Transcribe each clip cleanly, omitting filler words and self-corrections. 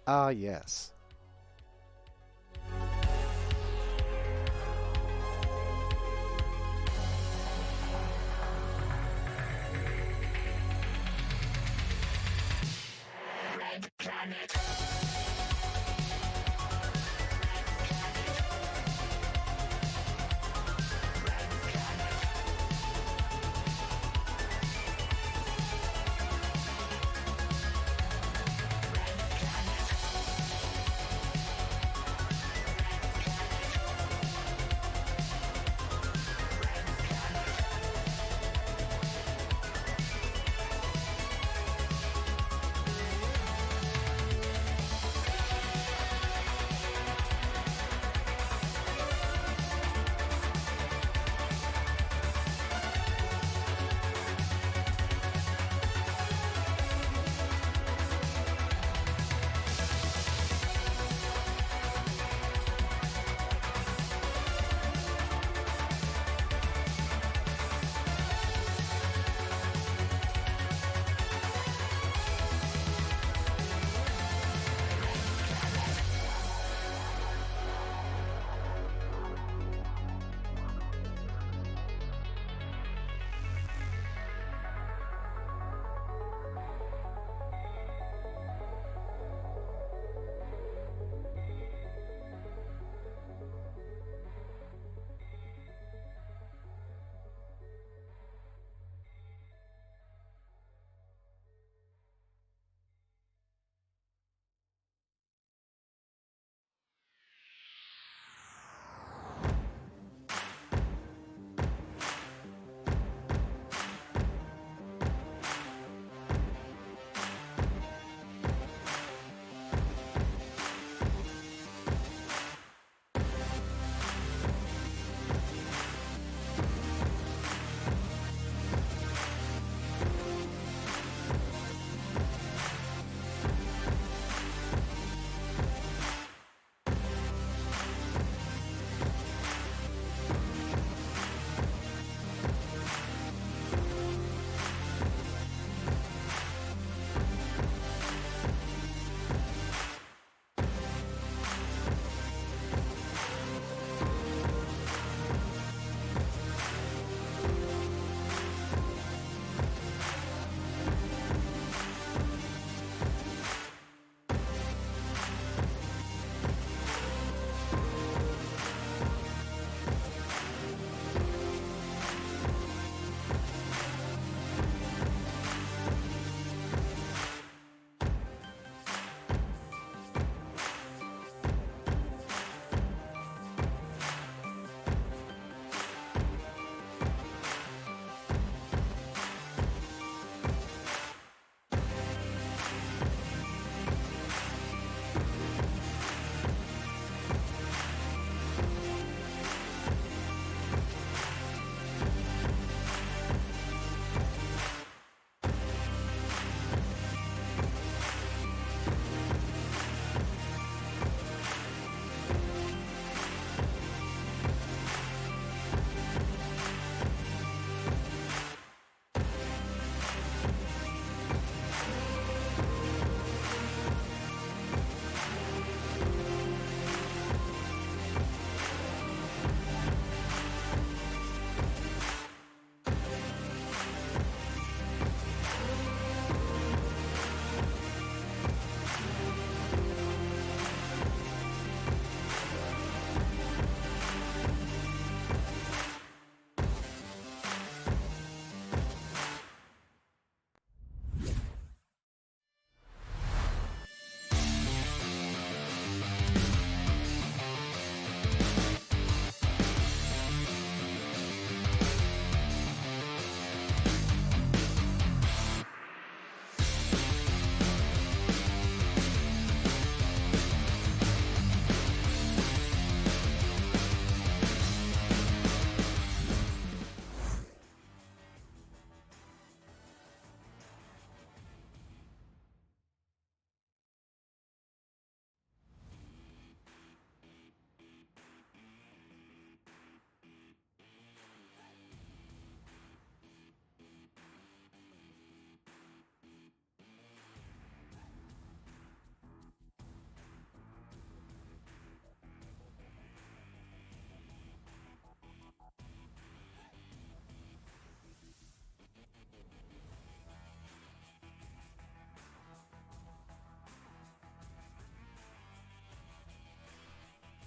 Ah, yes.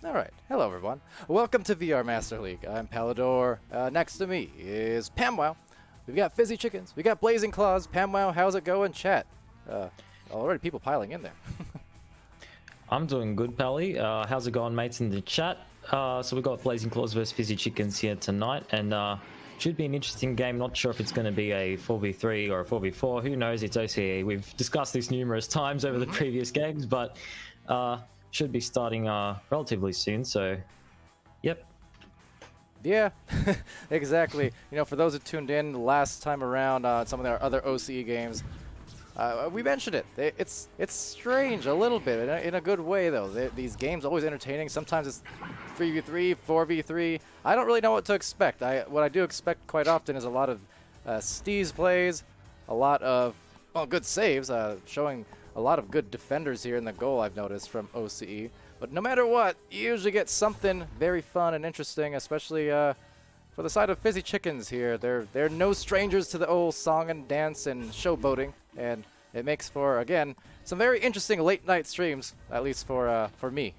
All right. Hello, everyone. Welcome to VR Master League. I'm Palidore. Next to me is PAMWOW. We've got Fizzy Chickens. We got Blazing Claws. PAMWOW, how's it going, chat? Already people piling in there. I'm doing good, Pally. How's it going, mates, in the chat? So we've got Blazing Claws versus Fizzy Chickens here tonight, and should be an interesting game. Not sure if it's going to be a 4v3 or a 4v4. Who knows? It's OCE. We've discussed this numerous times over the previous games, but should be starting relatively soon. So, yep. Yeah, exactly. You know, for those who tuned in last time around some of our other OCE games, we mentioned it. It's strange a little bit in a good way though. These games always entertaining. Sometimes it's 3v3, 4v3. I don't really know what to expect. What I do expect quite often is a lot of steez plays, a lot of good saves, showing a lot of good defenders here in the goal. I've noticed from OCE. But no matter what, you usually get something very fun and interesting, especially for the side of Fizzy Chickens here. They're no strangers to the old song and dance and showboating, and it makes for, again, some very interesting late night streams, at least for me.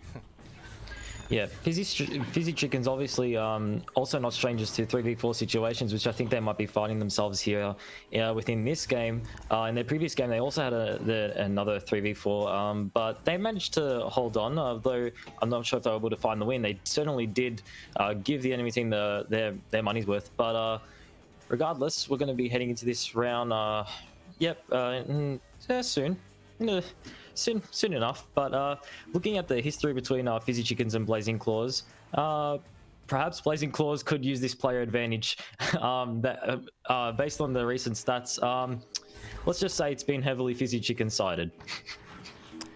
Yeah, Fizzy Chickens obviously also not strangers to 3v4 situations, which I think they might be finding themselves here within this game. In their previous game, they also had another 3v4, but they managed to hold on, although I'm not sure if they were able to find the win. They certainly did give the enemy team their money's worth, but regardless, we're going to be heading into this round, soon. Soon enough, but looking at the history between Fizzy Chickens and Blazing Claws, perhaps Blazing Claws could use this player advantage based on the recent stats. Let's just say it's been heavily Fizzy Chicken sided.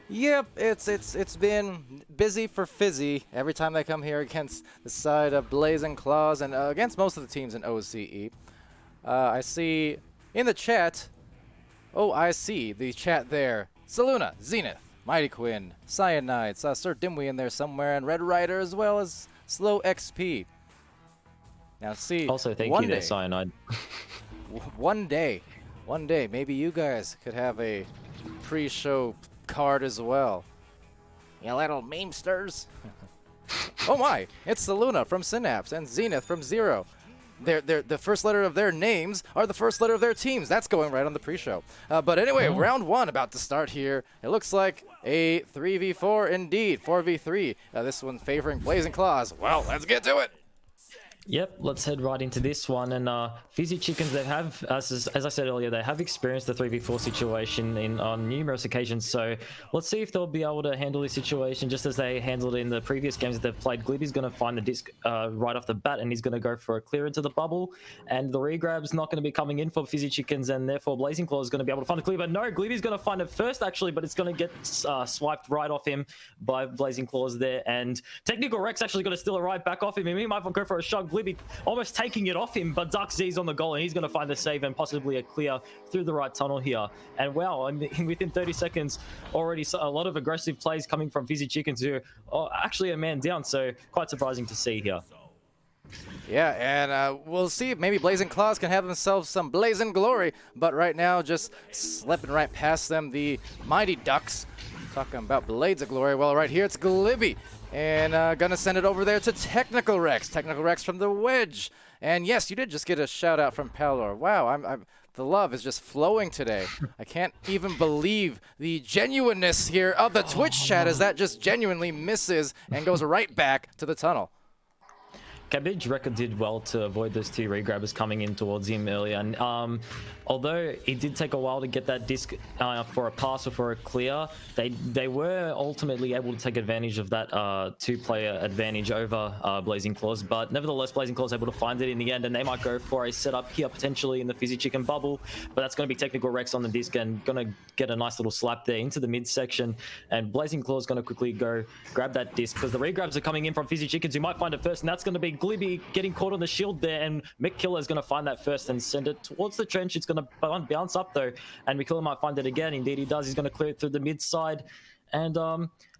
Yep, it's been busy for Fizzy every time they come here against the side of Blazing Claws and against most of the teams in OCE. I see in the chat. Oh, I see the chat there. Saluna, Zenith, Mighty Quinn, Cyanide, saw Sir Dimwee in there somewhere, and Red Rider as well as Slow XP. Now see, Also, thank you there, Cyanide. one day, maybe you guys could have a pre-show card as well. You little memesters. Oh my, it's Saluna from Synapse and Zenith from Zero. The first letter of their names are the first letter of their teams. That's going right on the pre-show. But anyway, round one about to start here. It looks like a 3v4 indeed, 4v3. This one favoring Blazing Claws. Well, let's get to it. Yep, let's head right into this one. And Fizzy Chickens, they have, as I said earlier, they have experienced the 3v4 situation on numerous occasions. So let's see if they'll be able to handle this situation just as they handled it in the previous games that they've played. Glibby's going to find the disc right off the bat, and he's going to go for a clear into the bubble. And the regrab's not going to be coming in for Fizzy Chickens, and therefore Blazing Claw is going to be able to find a clear. But no, Glibby's going to find it first, actually, but it's going to get swiped right off him by Blazing Claws there. And Technical Rex actually going to steal it right back off him. He might go for a shot. Glibby almost taking it off him, but Duck Z's on the goal, and he's going to find the save and possibly a clear through the right tunnel here. And wow, within 30 seconds, already a lot of aggressive plays coming from Fizzy Chickens, who are actually a man down, so quite surprising to see here. Yeah, and we'll see if maybe Blazing Claws can have themselves some blazing glory, but right now just slipping right past them, the Mighty Ducks. Talking about Blades of Glory. Well, right here it's Glibby. And gonna send it over there to Technical Rex. Technical Rex from the Wedge. And yes, you did just get a shout out from Palidore. Wow, the love is just flowing today. I can't even believe the genuineness here of the Twitch chat as that just genuinely misses and goes right back to the tunnel. Cabbage Record did well to avoid those two regrabbers coming in towards him earlier, and although it did take a while to get that disc for a pass or for a clear, they were ultimately able to take advantage of that two-player advantage over Blazing Claws, but nevertheless Blazing Claws able to find it in the end, and they might go for a setup here potentially in the Fizzy Chicken bubble, but that's going to be Technical Rex on the disc and going to get a nice little slap there into the midsection, and Blazing Claws going to quickly go grab that disc because the regrabs are coming in from Fizzy Chickens, who might find it first, and that's going to be Glibby getting caught on the shield there, and McKiller is going to find that first and send it towards the trench. It's going to bounce up though, and McKiller might find it again. Indeed he does. He's going to clear it through the mid side, and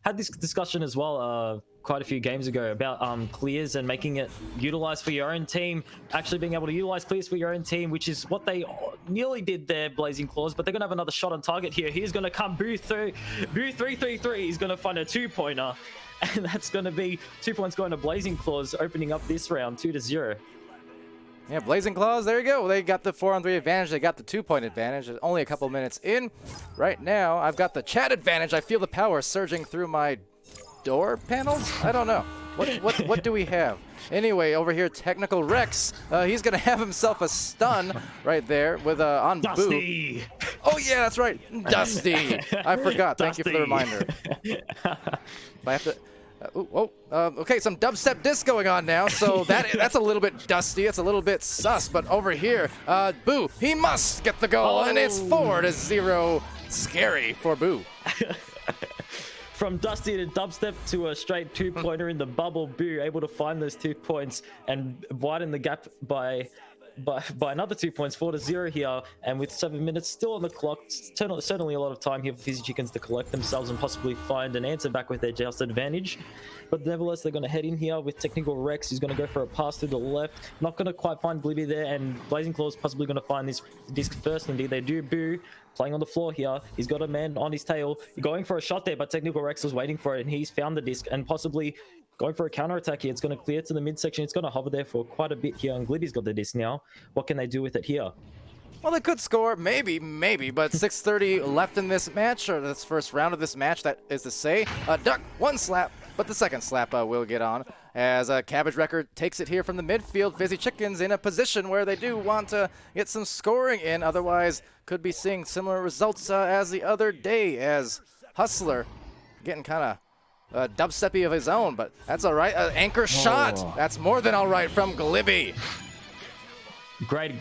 had this discussion as well quite a few games ago about clears and making it utilized for your own team, actually being able to utilize clears for your own team, which is what they nearly did there, Blazing Claws, but they're gonna have another shot on target here. He's gonna come Boo 333. He's gonna find a 2-pointer, And that's going to be 2 points going to Blazing Claws, opening up this round 2-0. Yeah, Blazing Claws, there you go. They got the 4-on-3 advantage. They got the 2-point advantage. Only a couple minutes in. Right now, I've got the chat advantage. I feel the power surging through my door panels? I don't know. What do we have? Anyway, over here, Technical Rex. He's going to have himself a stun right there with on Dusty. Boo. Oh, yeah, that's right. Dusty. I forgot. Thank you for the reminder. I have to... okay, some dubstep disc going on now, so that's a little bit dusty, it's a little bit sus, but over here, Boo, he must get the goal, and it's 4-0. Scary for Boo. From Dusty to dubstep to a straight 2-pointer in the bubble, Boo able to find those 2 points and widen the gap by another 2 points, 4-0 here, and with 7 minutes still on the clock, certainly a lot of time here for Fizzy Chickens to collect themselves and possibly find an answer back with their just advantage. But nevertheless, they're going to head in here with Technical Rex, who's going to go for a pass to the left. Not going to quite find Glibby there, and Blazing Claws possibly going to find this disc first. Indeed, they do. Boo playing on the floor here. He's got a man on his tail, going for a shot there, but Technical Rex was waiting for it, and he's found the disc and possibly going for a counter attack here. It's going to clear to the midsection. It's going to hover there for quite a bit here, and Glibby's got the disc now. What can they do with it here? Well, they could score, maybe, but 6:30 left in this match, or this first round of this match, that is to say. Duck, one slap, but the second slap will get on, as Cabbage Record takes it here from the midfield. Fizzy Chickens in a position where they do want to get some scoring in, otherwise could be seeing similar results as the other day, as Hustler getting kind of dubsteppy of his own, but that's all right. Anchor shot, that's more than all right from Glibby. Great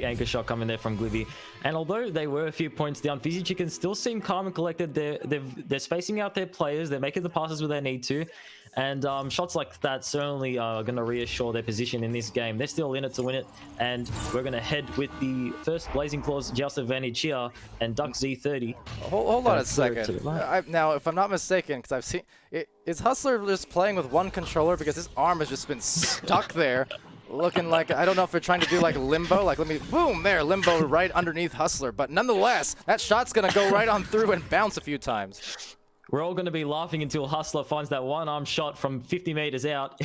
anchor shot coming there from Glibby. And although they were a few points down, Fizzy Chickens still seem calm and collected. They're spacing out their players. They're making the passes where they need to. And shots like that certainly are going to reassure their position in this game. They're still in it to win it. And we're going to head with the first Blazing Claws just advantage here. And Duck Z30. Hold on a second. Now, if I'm not mistaken, because I've seen... Is Hustler just playing with one controller? Because his arm has just been stuck there. Looking like, I don't know if they're trying to do like limbo, like let me, boom, there, limbo right underneath Hustler. But nonetheless, that shot's going to go right on through and bounce a few times. We're all going to be laughing until Hustler finds that one-arm shot from 50 meters out.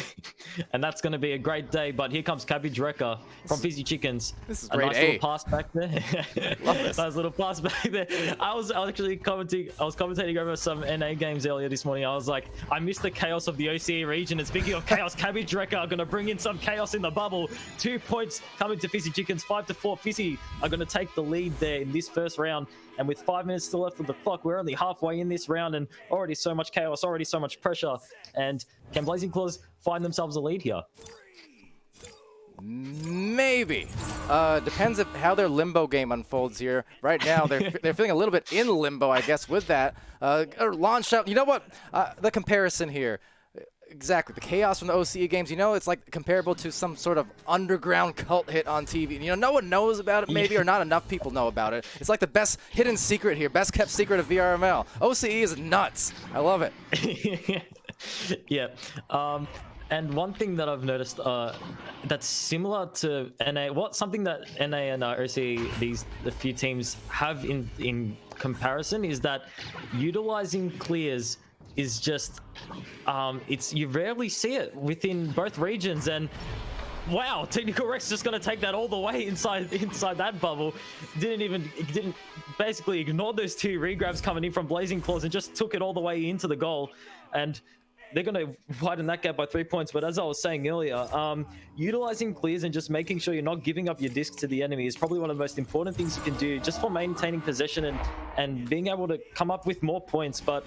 And that's going to be a great day. But here comes Cabbage Wrecker from Fizzy Chickens. This is a great. Nice little pass back there. Love this. Nice little pass back there. I was actually commentating over some NA games earlier this morning. I was like, I missed the chaos of the OCE region. And speaking of chaos, Cabbage Wrecker are going to bring in some chaos in the bubble. 2 points coming to Fizzy Chickens, 5-4. Fizzy are going to take the lead there in this first round. And with 5 minutes still left of the clock, we're only halfway in this round and already so much chaos, already so much pressure. And can Blazing Claws find themselves a lead here? Maybe. Depends how their limbo game unfolds here. Right now, they're feeling a little bit in limbo, I guess, with that. Launch out. You know what? The comparison here. Exactly. The chaos from the OCE games, you know, it's like comparable to some sort of underground cult hit on TV. You know, no one knows about it maybe, or not enough people know about it. It's like the best hidden secret here, best kept secret of VRML. OCE is nuts. I love it. Yeah. And one thing that I've noticed that's similar to NA, something that NA and OCE, the few teams have in comparison, is that utilizing clears is just you rarely see it within both regions. And wow, Technical Rex just gonna take that all the way inside that bubble. Didn't basically ignore those 2 regrabs coming in from Blazing Claws and just took it all the way into the goal. And they're going to widen that gap by 3 points. But as I was saying earlier, utilizing clears and just making sure you're not giving up your disc to the enemy is probably one of the most important things you can do just for maintaining possession and being able to come up with more points. But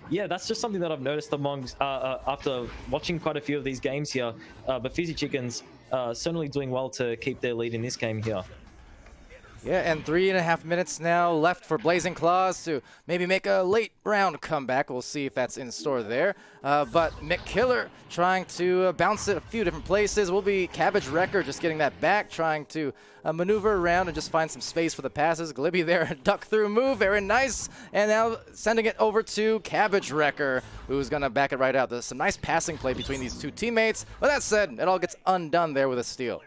yeah, that's just something that I've noticed amongst after watching quite a few of these games here. But Fizzy Chickens certainly doing well to keep their lead in this game here. Yeah, and 3.5 minutes now left for Blazing Claws to maybe make a late round comeback. We'll see if that's in store there. But McKiller trying to bounce it a few different places. Will be Cabbage Wrecker just getting that back, trying to maneuver around and just find some space for the passes. Glibby there, duck through move, very nice. And now sending it over to Cabbage Wrecker, who's going to back it right out. There's some nice passing play between these two teammates. But that said, it all gets undone there with a steal.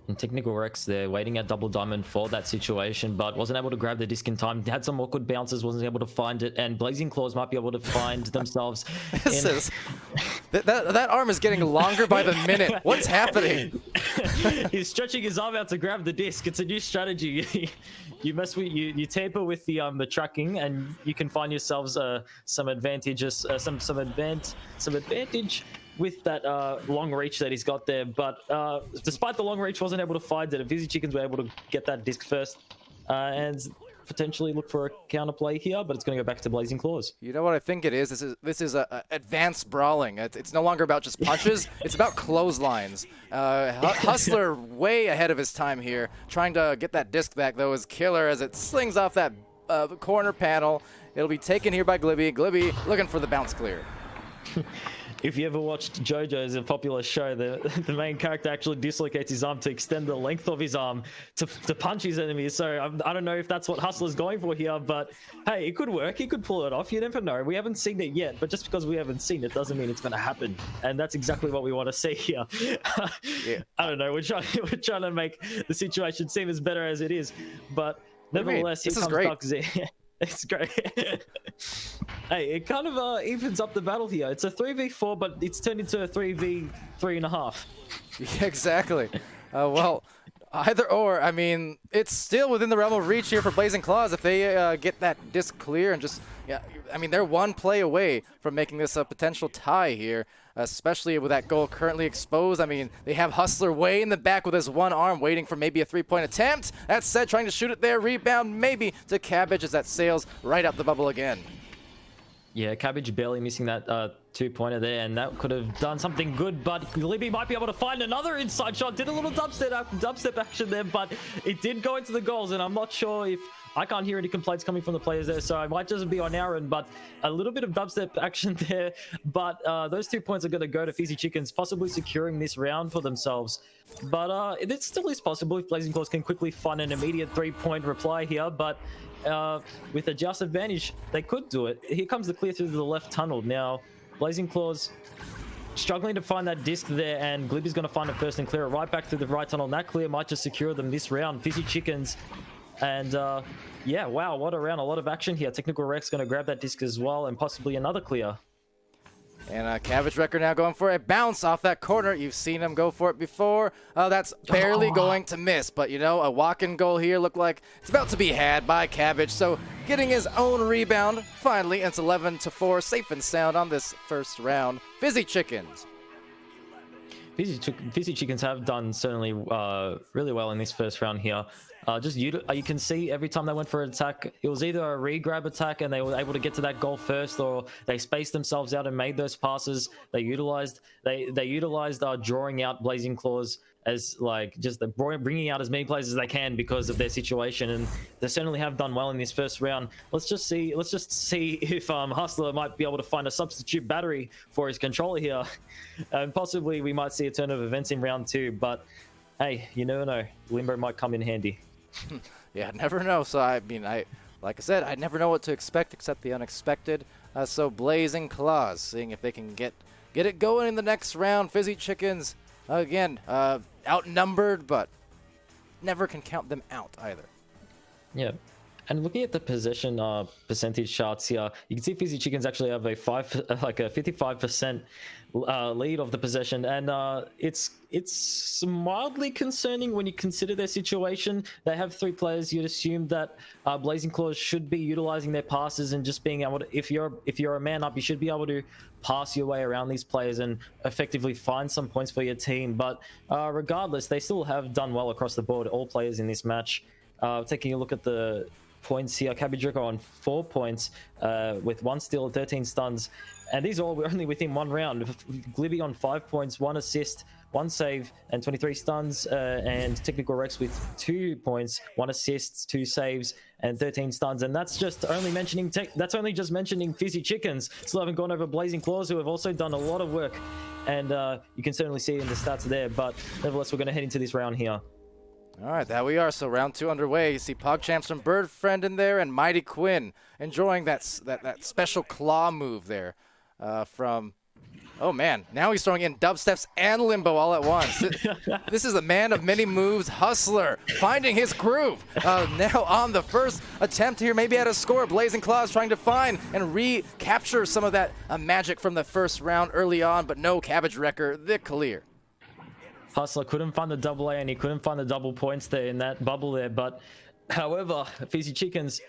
And Technical Rex there, waiting at Double Diamond for that situation, but wasn't able to grab the disc in time. Had some awkward bounces, wasn't able to find it, and Blazing Claws might be able to find themselves This in... is that arm is getting longer by the minute. What's happening? He's stretching his arm out to grab the disc. It's a new strategy. You mess with you tamper with the tracking, and you can find yourselves some advantages, some advantage with that long reach that he's got there. But despite the long reach, wasn't able to find it. Fizzy Chickens were able to get that disc first, and potentially look for a counterplay here, but it's going to go back to Blazing Claws. You know what I think it is? This is advanced brawling. It's no longer about just punches. It's about clotheslines. Hustler way ahead of his time here, trying to get that disc back though is killer as it slings off that corner panel. It'll be taken here by Glibby. Glibby looking for the bounce clear. If you ever watched JoJo's, a popular show, the main character actually dislocates his arm to extend the length of his arm to punch his enemies. So I don't know if that's what Hustler's going for here, but hey, it could work. He could pull it off. You never know. We haven't seen it yet, but just because we haven't seen it doesn't mean it's going to happen. And that's exactly what we want to see here. Yeah. I don't know. We're trying to make the situation seem as better as it is, but nevertheless, here comes Duck Z. It's great. Hey, it kind of evens up the battle here. It's a 3v4, but it's turned into a 3v3.5. Yeah, exactly. Well, either or. I mean, it's still within the realm of reach here for Blazing Claws if they get that disc clear and just, yeah. I mean, they're one play away from making this a potential tie here, especially with that goal currently exposed. I mean, they have Hustler way in the back with his one arm waiting for maybe a three-point attempt. That said, trying to shoot it there. Rebound maybe to Cabbage as that sails right up the bubble again. Yeah, Cabbage barely missing that two-pointer there, and that could have done something good, but Glibby might be able to find another inside shot. Did a little dubstep action there, but it did go into the goals, and I'm not sure if... I can't hear any complaints coming from the players there, so I might just be on our end, but a little bit of dubstep action there. But those 2 points are going to go to Fizzy Chickens, possibly securing this round for themselves. But it still is possible if Blazing Claws can quickly find an immediate 3-point reply here, but with a just advantage, they could do it. Here comes the clear through the left tunnel. Now, Blazing Claws struggling to find that disc there, and Glibby's going to find it first and clear it right back through the right tunnel. And that clear might just secure them this round. Fizzy Chickens... And yeah, wow, what a round. A lot of action here. Technical Rex going to grab that disc as well, and possibly another clear. And Cabbage Wrecker now going for a bounce off that corner. You've seen him go for it before. That's barely going to miss. But, you know, a walk-in goal here looked like it's about to be had by Cabbage. So getting his own rebound. Finally, it's 11-4. Safe and sound on this first round. Fizzy Chickens. Fizzy Chickens have done certainly really well in this first round here. You can see every time they went for an attack, it was either a re-grab attack and they were able to get to that goal first, or they spaced themselves out and made those passes. They utilized drawing out Blazing Claws as like just bringing out as many players as they can because of their situation, and they certainly have done well in this first round. Let's just see if Hustler might be able to find a substitute battery for his controller here, and possibly we might see a turn of events in round 2. But hey, you never know. Limbo might come in handy. Yeah, never know. So like I said, I never know what to expect except the unexpected. So Blazing Claws, seeing if they can get it going in the next round. Fizzy Chickens, again, outnumbered, but never can count them out either. Yeah. And looking at the possession percentage charts here, you can see Fizzy Chickens actually have a 55% lead of the possession, and it's mildly concerning when you consider their situation. They have 3 players. You'd assume that Blazing Claws should be utilizing their passes and just being able to, if you're a man up, you should be able to pass your way around these players and effectively find some points for your team. But regardless, they still have done well across the board, all players in this match. Taking a look at the points here, Cabbage Wrecker on 4 points with 1 steal, 13 stuns, and these all were only within 1 round. Glibby on 5 points, 1 assist, 1 save, and 23 stuns, and Technical Rex with 2 points, 1 assist, 2 saves, and 13 stuns. And that's just only mentioning Fizzy Chickens. Still haven't gone over Blazing Claws, who have also done a lot of work, and you can certainly see it in the stats there. But nevertheless, we're going to head into this round here. All right, there we are. So round 2 underway. You see PogChamps from Bird Friend in there, and Mighty Quinn enjoying that special claw move there from Oh man, now he's throwing in dubsteps and limbo all at once. This is a man of many moves, Hustler, finding his groove. Now on the first attempt here, maybe at a score, Blazing Claws trying to find and recapture some of that magic from the first round early on, but no, Cabbage Wrecker, the clear. Hustler couldn't find the double A and he couldn't find the double points there in that bubble there, but however, Fizzy Chickens,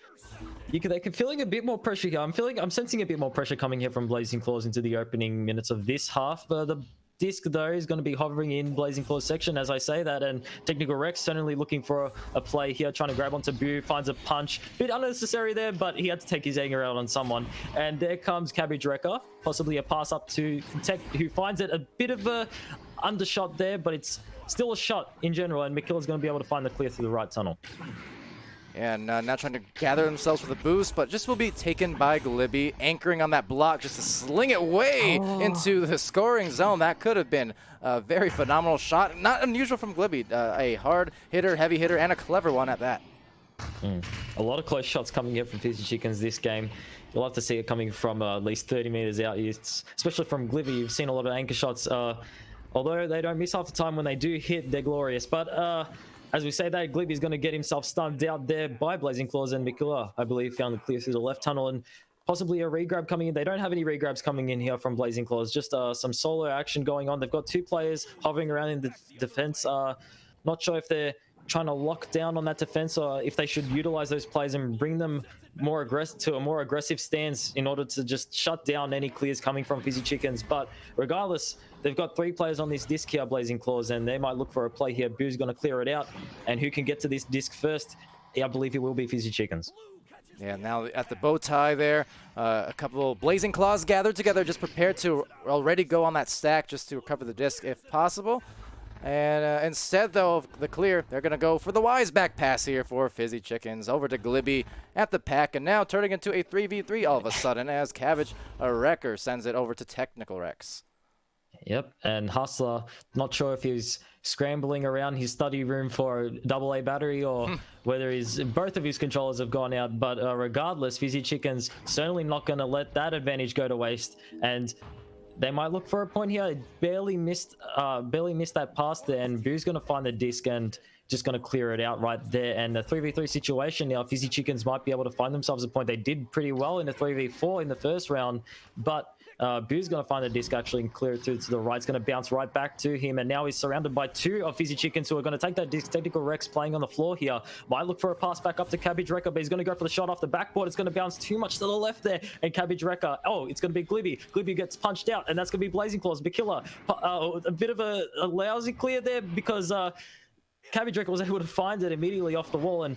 they're feeling a bit more pressure here. I'm sensing a bit more pressure coming here from Blazing Claws into the opening minutes of this half. The disc though is going to be hovering in Blazing Claws section as I say that, and Technical Rex certainly looking for a play here, trying to grab onto Boo, finds a punch, bit unnecessary there, but he had to take his anger out on someone. And there comes Cabbage Wrecker, possibly a pass up to Tech, who finds it a bit of a undershot there, but it's still a shot in general, and Makilla's going to be able to find the clear through the right tunnel. And now trying to gather themselves for the boost, but just will be taken by Glibby, anchoring on that block just to sling it way into the scoring zone. That could have been a very phenomenal shot. Not unusual from Glibby. A hard hitter, heavy hitter, and a clever one at that. A lot of close shots coming in from Fizzy Chickens this game. You'll have to see it coming from at least 30 meters out, especially from Glibby. You've seen a lot of anchor shots. Although they don't miss half the time when they do hit, they're glorious. But as we say that, Glibby's going to get himself stunned out there by Blazing Claws, and Makilla, I believe, found the clear through the left tunnel, and possibly a regrab coming in. They don't have any regrabs coming in here from Blazing Claws, just some solo action going on. They've got two players hovering around in the defense. Not sure if they're trying to lock down on that defense or if they should utilize those players and bring them to a more aggressive stance in order to just shut down any clears coming from Fizzy Chickens. But regardless, they've got three players on this disc here, Blazing Claws, and they might look for a play here. Boo's going to clear it out, and who can get to this disc first? I believe it will be Fizzy Chickens. Yeah, now at the bow tie there, a couple Blazing Claws gathered together, just prepared to already go on that stack just to recover the disc if possible. And instead, though, of the clear, they're going to go for the wise back pass here for Fizzy Chickens. Over to Glibby at the pack, and now turning into a 3v3 all of a sudden as Cabbage Wrecker sends it over to Technical Rex. Yep, and Hustler, not sure if he's scrambling around his study room for a AA battery or whether both of his controllers have gone out, but regardless, Fizzy Chickens certainly not going to let that advantage go to waste, and they might look for a point here. Barely missed that pass there, and Boo's going to find the disc and just going to clear it out right there. And a 3v3 situation now, Fizzy Chickens might be able to find themselves a point. They did pretty well in the 3v4 in the first round, but Boo's going to find the disc actually and clear it through to the right. It's going to bounce right back to him, and now he's surrounded by two of Fizzy Chickens who are going to take that disc. Technical Rex playing on the floor here. Might look for a pass back up to Cabbage Wrecker, but he's going to go for the shot off the backboard. It's going to bounce too much to the left there, and Cabbage Wrecker, it's going to be Glibby. Glibby gets punched out, and that's going to be Blazing Claws. Makilla, a bit of a lousy clear there because Cabbage Wrecker was able to find it immediately off the wall, and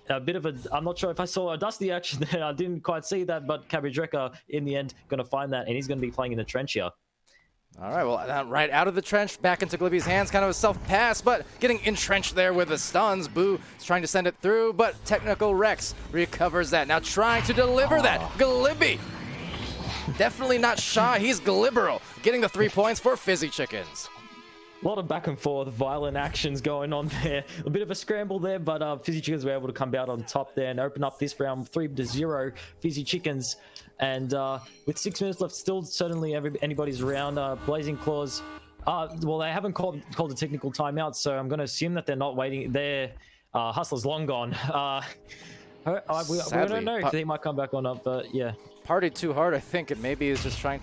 a bit of I'm not sure if I saw a dusty action there. I didn't quite see that, but Cabbage Wrecker in the end going to find that, and he's going to be playing in the trench here. All right, well, right out of the trench, back into Glibby's hands, kind of a self-pass, but getting entrenched there with the stuns. Boo is trying to send it through, but Technical Rex recovers that. Now trying to deliver that. Glibby, definitely not shy. He's Glibberal, getting the 3 points for Fizzy Chickens. A lot of back and forth, violent actions going on there. A bit of a scramble there, but Fizzy Chickens were able to come out on top there and open up this round 3-0. Fizzy Chickens, and with 6 minutes left, still certainly anybody's round. Blazing Claws, well, they haven't called a technical timeout, so I'm going to assume that they're not waiting. Their Hustler's long gone. We don't know if he might come back or not, but yeah. Partied too hard, I think, and maybe he's just trying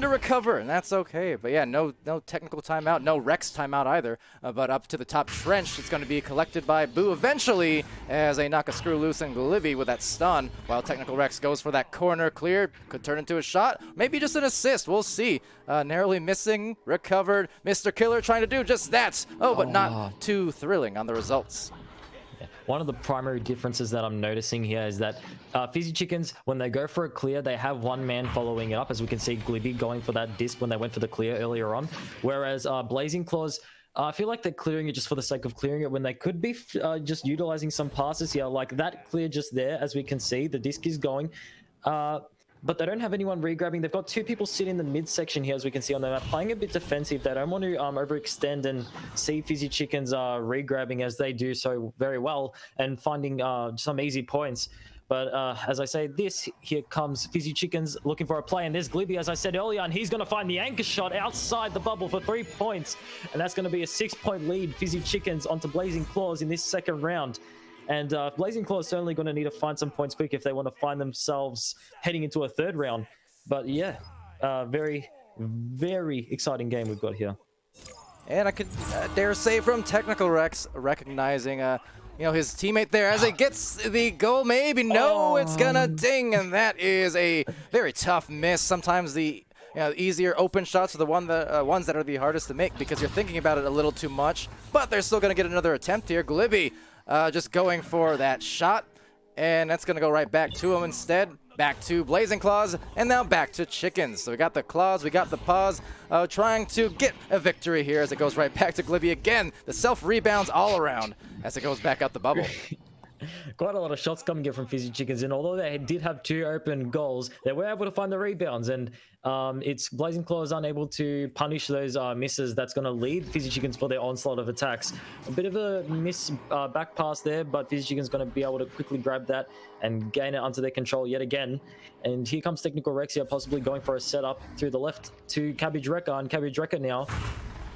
to recover, and that's okay. But yeah, no technical timeout, no Rex timeout either. But up to the top trench, it's going to be collected by Boo eventually as they knock a screw loose and Glibby with that stun, while Technical Rex goes for that corner clear. Could turn into a shot, maybe just an assist. We'll see. Narrowly missing, recovered. Mr. Killer trying to do just that. But not too thrilling on the results. One of the primary differences that I'm noticing here is that Fizzy Chickens, when they go for a clear, they have one man following it up, as we can see Glibby going for that disc when they went for the clear earlier on. Whereas Blazing Claws, I feel like they're clearing it just for the sake of clearing it when they could be just utilizing some passes here, like that clear just there, as we can see, the disc is going. But they don't have anyone regrabbing. They've got two people sitting in the midsection here, as we can see on the map, playing a bit defensive. They don't want to overextend and see Fizzy Chickens regrabbing as they do so very well and finding some easy points. But as I say, here comes Fizzy Chickens looking for a play, and there's Glibby, as I said earlier, and he's going to find the anchor shot outside the bubble for 3 points, and that's going to be a 6-point lead. Fizzy Chickens onto Blazing Claws in this second round. And Blazing Claw is certainly going to need to find some points quick if they want to find themselves heading into a third round. But yeah, very, very exciting game we've got here. And I could dare say from Technical Rex, recognizing his teammate there as it gets the goal. Maybe no, it's gonna ding, and that is a very tough miss. Sometimes the easier open shots are the ones that are the hardest to make because you're thinking about it a little too much. But they're still gonna get another attempt here. Glibby just going for that shot, and that's gonna go right back to him instead. Back to Blazing Claws, and now back to Chickens. So we got the Claws, we got the Paws, trying to get a victory here as it goes right back to Glibby again. The self-rebounds all around as it goes back out the bubble. Quite a lot of shots coming in from Fizzy Chickens, and although they did have 2 open goals, they were able to find the rebounds, and it's Blazing Claws unable to punish those misses. That's going to lead Fizzy Chickens for their onslaught of attacks. A bit of a miss back pass there, but Fizzy Chickens going to be able to quickly grab that and gain it onto their control yet again. And here comes Technical Rex here, possibly going for a setup through the left to Cabbage Wrecker, and Cabbage Wrecker now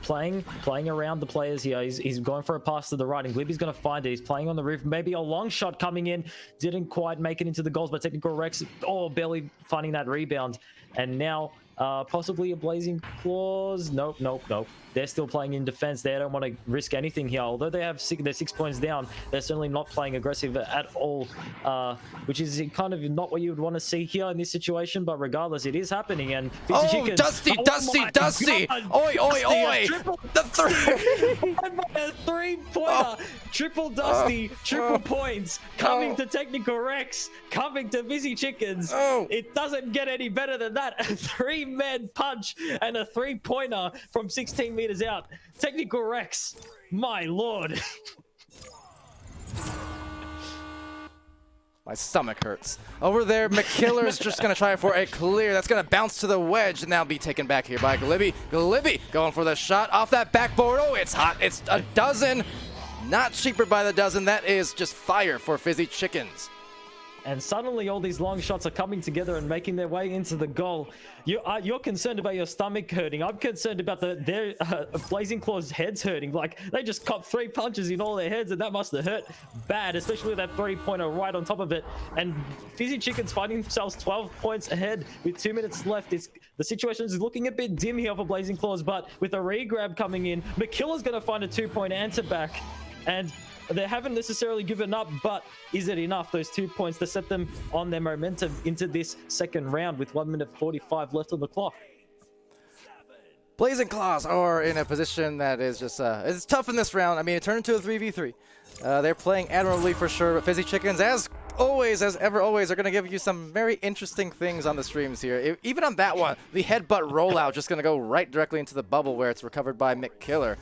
playing around the players here. He's going for a pass to the right, and Glibby's going to find it. He's playing on the roof. Maybe a long shot coming in. Didn't quite make it into the goals, but Technical Rex, barely finding that rebound. And now possibly a Blazing Claws. Nope. They're still playing in defense. They don't want to risk anything here. Although they're 6 points down, they're certainly not playing aggressive at all, which is kind of not what you would want to see here in this situation. But regardless, it is happening. And Fizzy Chickens, Dusty! Oi! The 3-pointer, triple Dusty, triple points coming to Technical Rex, coming to Fizzy Chickens. It doesn't get any better than that. A 3-man punch and a 3-pointer from 16 meters out. Technical Rex, my lord. My stomach hurts. Over there, McKiller's just going to try for a clear. That's going to bounce to the wedge and now be taken back here by Glibby. Glibby going for the shot off that backboard. Oh, it's hot. It's a dozen. Not cheaper by the dozen. That is just fire for Fizzy Chickens. And suddenly all these long shots are coming together and making their way into the goal. You're concerned about your stomach hurting. I'm concerned about their Blazing Claws' heads hurting. Like, they just copped 3 punches in all their heads, and that must have hurt bad, especially with that 3-pointer right on top of it. And Fizzy Chickens finding themselves 12 points ahead with 2 minutes left. The situation is looking a bit dim here for Blazing Claws, but with a re-grab coming in, McKiller's going to find a 2-point answer back. And they haven't necessarily given up, but is it enough, those 2 points, to set them on their momentum into this second round with 1 minute 45 left on the clock? Blazing Claws are in a position that is just it's tough in this round. I mean, it turned into a 3v3. They're playing admirably for sure, but Fizzy Chickens, as always, are going to give you some very interesting things on the streams here. Even on that one, the headbutt rollout just going to go right directly into the bubble where it's recovered by McKiller.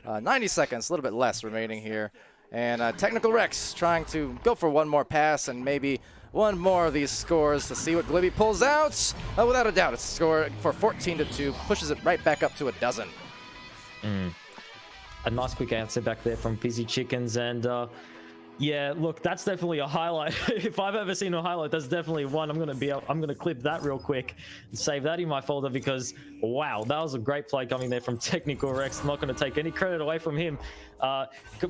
90 seconds, a little bit less remaining here. And Technical Rex trying to go for one more pass and maybe one more of these scores to see what Glibby pulls out. Without a doubt, it's a score for 14-2, pushes it right back up to a dozen. A nice quick answer back there from Fizzy Chickens, and yeah, look, that's definitely a highlight. If I've ever seen a highlight, that's definitely one. I'm gonna clip that real quick and save that in my folder because wow, that was a great play coming there from Technical Rex. I'm not gonna take any credit away from him.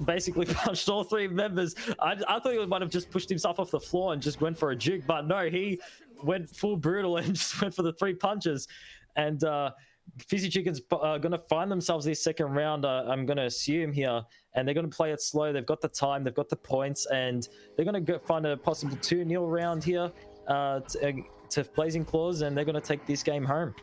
Basically punched all 3 members. I thought he might have just pushed himself off the floor and just went for a juke, but no, he went full brutal and just went for the 3 punches. And Fizzy Chickens going to find themselves this second round, I'm going to assume here, and they're going to play it slow. They've got the time, they've got the points, and they're going to find a possible 2-0 round here to Blazing Claws, and they're going to take this game home.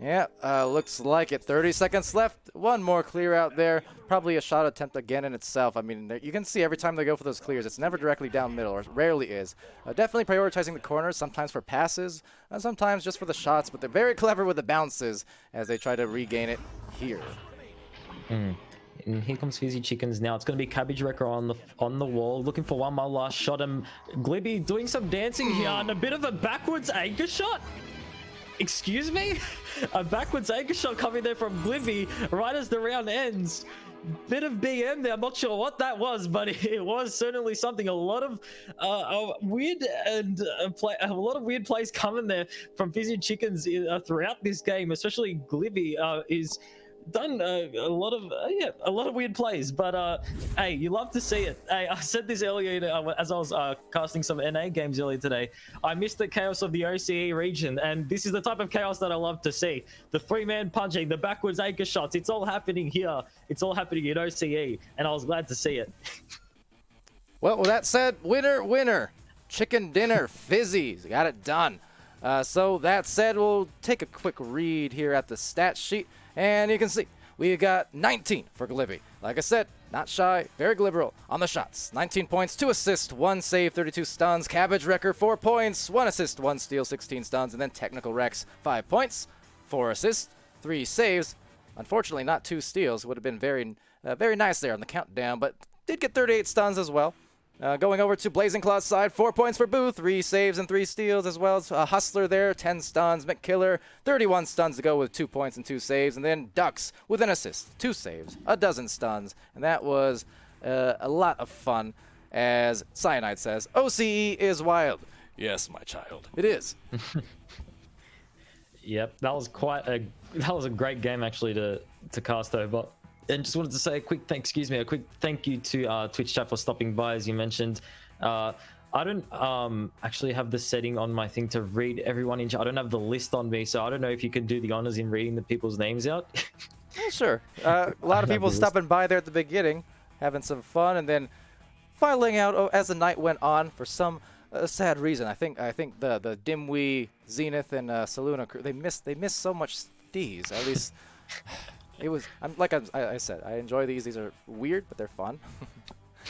Yeah, looks like it. 30 seconds left. One more clear out there. Probably a shot attempt again in itself. I mean, you can see every time they go for those clears, it's never directly down middle, or rarely is. Definitely prioritizing the corners, sometimes for passes, and sometimes just for the shots, but they're very clever with the bounces as they try to regain it here. And here comes Fizzy Chickens now. It's going to be Cabbage Wrecker on the wall, looking for one more last shot. And Glibby doing some dancing here, and a bit of a backwards anchor shot. Excuse me? A backwards anchor shot coming there from Glibby right as the round ends. bit of BM there. I'm not sure what that was, but it was certainly something. A lot of weird and a lot of weird plays coming there from Fizzy Chickens throughout this game, especially Glivy is done a lot of a lot of weird plays, but hey, you love to see it. Hey, I said this earlier as I was casting some NA games earlier today. I missed the chaos of the OCE region, and this is the type of chaos that I love to see. The 3-man punching, the backwards anchor shots, it's all happening here. It's all happening in OCE, and I was glad to see it. Well, with that said, winner, chicken dinner, Fizzies, got it done. So that said, we'll take a quick read here at the stat sheet. And you can see we got 19 for Glivy. Like I said, not shy, very liberal on the shots. 19 points, 2 assists, 1 save, 32 stuns. Cabbage Wrecker, 4 points, 1 assist, 1 steal, 16 stuns. And then Technical Rex, 5 points, 4 assists, 3 saves. Unfortunately, not 2 steals. Would have been very nice there on the countdown, but did get 38 stuns as well. Going over to Blazing Claw's side, 4 points for Boo, 3 saves and 3 steals, as well as Hustler there, 10 stuns. McKiller, 31 stuns to go with 2 points and 2 saves. And then Ducks with an assist, 2 saves, a dozen stuns. And that was a lot of fun. As Cyanide says, OCE is wild. Yes, my child, it is. Yep, that was a great game actually to cast over. And just wanted to say a quick thank you to Twitch chat for stopping by, as you mentioned. I don't actually have the setting on my thing to read everyone in chat. I don't have the list on me, so I don't know if you could do the honors in reading the people's names out. Yeah, sure. A lot of people stopping by there at the beginning, having some fun, and then filing out as the night went on for some sad reason. I think the Dimwee, Zenith, and Saluna crew, they missed so much D's. At least. It was, like I said, I enjoy these. These are weird, but they're fun.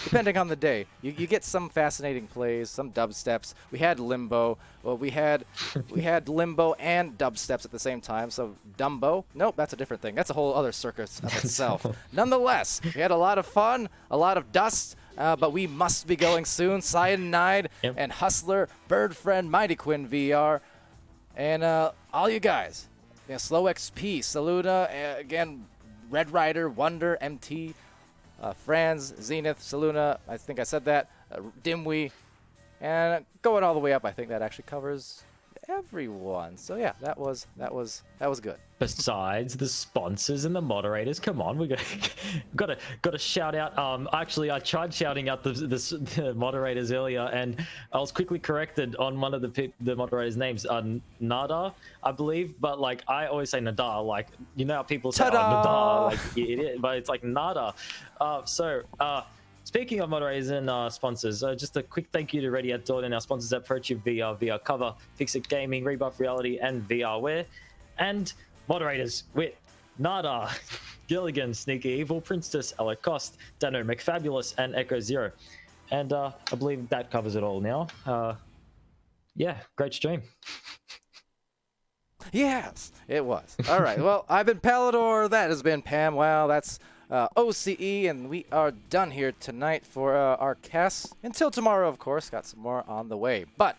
Depending on the day. You get some fascinating plays, some dubsteps. We had Limbo. Well, we had Limbo and dubsteps at the same time. So Dumbo? Nope, that's a different thing. That's a whole other circus of itself. Nonetheless, we had a lot of fun, a lot of dust, but we must be going soon. Cyanide and Hustler, Bird Friend, Mighty Quinn VR, and all you guys. Yeah, Slow XP, Saluna, again, Red Rider, Wonder, MT, Franz, Zenith, Saluna, I think I said that, Dimwee, and going all the way up, I think that actually covers everyone. So yeah, that was good. Besides the sponsors and the moderators, come on, we got to shout out. Actually, I tried shouting out the moderators earlier, and I was quickly corrected on one of the moderators' names, Nada, I believe. But like I always say Nada, like you know how people say Nada, like but it's like Nada. Speaking of moderators and sponsors, just a quick thank you to Ready Outdoor and our sponsors at ProTube VR, VR Cover, Fixit Gaming, Rebuff Reality, and VRWare. And moderators with Nada, Gilligan, Sneaky Evil, Princess, Ella Cost, Dano, McFabulous, and Echo Zero. And I believe that covers it all now. Yeah, great stream. Yes, it was. All right, well, I've been Palidore. That has been PAMWOW. That's OCE, and we are done here tonight for our cast. Until tomorrow, of course. Got some more on the way. But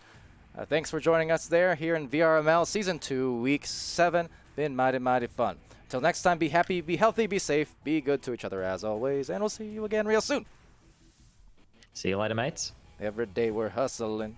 thanks for joining us there here in VRML Season 2, Week 7. Been mighty, mighty fun. Until next time, be happy, be healthy, be safe, be good to each other as always, and we'll see you again real soon. See you later, mates. Every day we're hustling.